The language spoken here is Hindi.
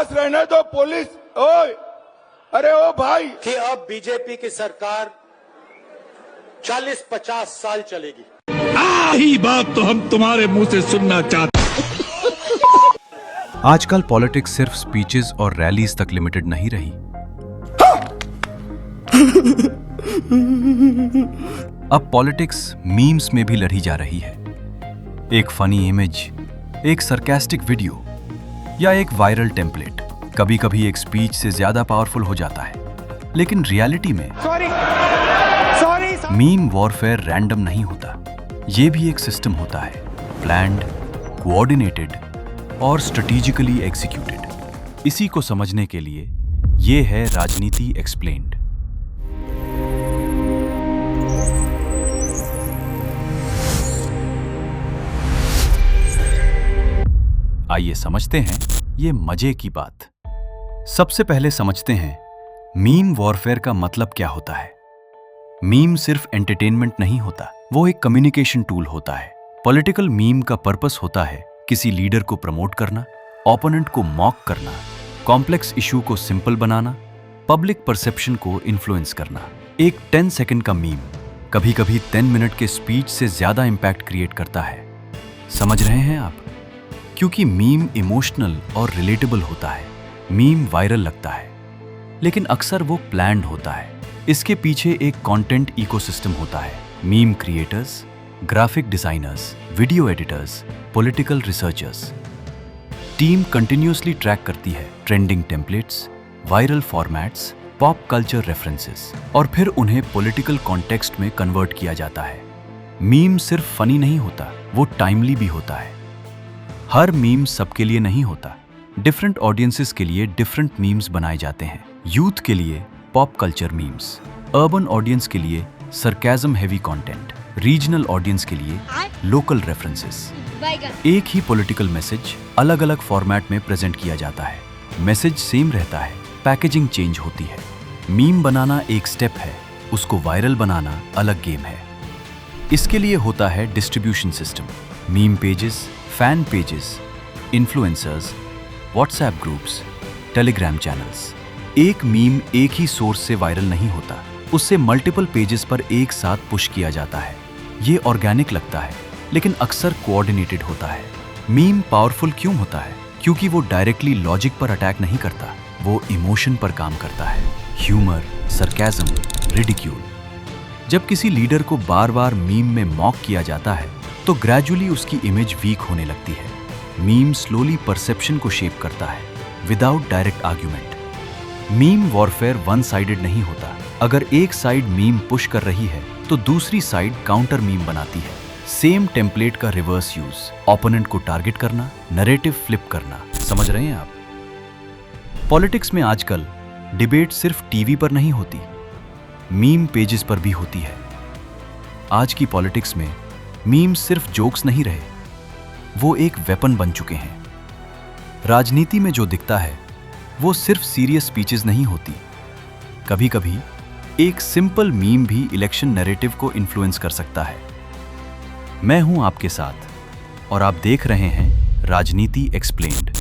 पास रहने दो पुलिस। ओए, अरे ओ भाई, कि अब बीजेपी की सरकार 40-50 साल चलेगी। यही बात तो हम तुम्हारे मुंह से सुनना चाहते। आजकल पॉलिटिक्स सिर्फ स्पीचेस और रैलीज तक लिमिटेड नहीं रही। अब पॉलिटिक्स मीम्स में भी लड़ी जा रही है। एक फनी इमेज, एक सरकास्टिक वीडियो या एक वायरल टेम्पलेट कभी कभी एक स्पीच से ज्यादा पावरफुल हो जाता है। लेकिन रियलिटी में मीम वॉरफेयर रैंडम नहीं होता। ये भी एक सिस्टम होता है, प्लान्ड, कोऑर्डिनेटेड और स्ट्रेटेजिकली एग्जीक्यूटेड। इसी को समझने के लिए ये है राजनीति एक्सप्लेन्ड। आइए समझते हैं ये मजे की बात। सबसे पहले समझते हैं मीम वॉरफेयर का मतलब क्या होता है। मीम सिर्फ एंटरटेनमेंट नहीं होता, वो एक कम्युनिकेशन टूल होता है। पॉलिटिकल मीम का पर्पस होता है किसी लीडर को प्रमोट करना, ओपोनेंट को मॉक करना, कॉम्प्लेक्स इशू को सिंपल बनाना, पब्लिक परसेप्शन को इन्फ्लुएंस करना। एक 10 सेकंड का मीम कभी कभी 10 मिनट के स्पीच से ज्यादा इंपैक्ट क्रिएट करता है। समझ रहे हैं आप? क्योंकि मीम इमोशनल और रिलेटेबल होता है, मीम वायरल लगता है, लेकिन अक्सर वो प्लान्ड होता है। इसके पीछे एक कंटेंट इकोसिस्टम होता है। Meme creators, graphic designers, video editors, political researchers. Team continuously track करती है trending templates, viral formats, pop culture references और फिर उन्हें पॉलिटिकल कॉन्टेक्स्ट में कन्वर्ट किया जाता है। मीम सिर्फ फनी नहीं होता, वो टाइमली भी होता है। हर मीम सबके लिए नहीं होता। डिफरेंट ऑडियंसेस के लिए डिफरेंट मीम्स बनाए जाते हैं। यूथ के लिए pop culture memes, urban audience के लिए sarcasm heavy content, regional audience के लिए लोकल रेफरेंसेस। एक ही पॉलिटिकल मैसेज अलग अलग फॉर्मेट में प्रेजेंट किया जाता है। मैसेज सेम रहता है, पैकेजिंग चेंज होती है। मीम बनाना एक स्टेप है, उसको वायरल बनाना अलग गेम है। इसके लिए होता है distribution system, meme pages, fan pages, influencers, WhatsApp groups, Telegram channels. एक मीम एक ही सोर्स से वायरल नहीं होता, उससे मल्टीपल पेजेस पर एक साथ पुश किया जाता है। ये ऑर्गेनिक लगता है, लेकिन अक्सर कोऑर्डिनेटेड होता है। मीम पावरफुल क्यों होता है? क्योंकि वो डायरेक्टली लॉजिक पर अटैक नहीं करता, वो इमोशन पर काम करता है। Humour, sarcasm, ridicule. जब किसी लीडर को बार बार मीम में मॉक किया जाता है तो ग्रेजुअली उसकी इमेज वीक होने लगती है। मीम स्लोली परसेप्शन को शेप करता है without direct argument. Meme warfare one sided नहीं होता। अगर एक साइड मीम पुश कर रही है तो दूसरी साइड काउंटर मीम बनाती है। सेम टेम्पलेट का रिवर्स यूज, ओपोनेंट को टारगेट करना, नैरेटिव फ्लिप करना। समझ रहे हैं आप? पॉलिटिक्स में आजकल डिबेट सिर्फ टीवी पर नहीं होती, मीम पेजेस पर भी होती है। आज की पॉलिटिक्स में मीम सिर्फ जोक्स नहीं रहे, वो एक वेपन बन चुके हैं। राजनीति में जो दिखता है वो सिर्फ सीरियस स्पीचेस नहीं होती। कभी कभी एक सिंपल मीम भी इलेक्शन नैरेटिव को इन्फ्लुएंस कर सकता है। मैं हूं आपके साथ और आप देख रहे हैं राजनीति एक्सप्लेन्ड।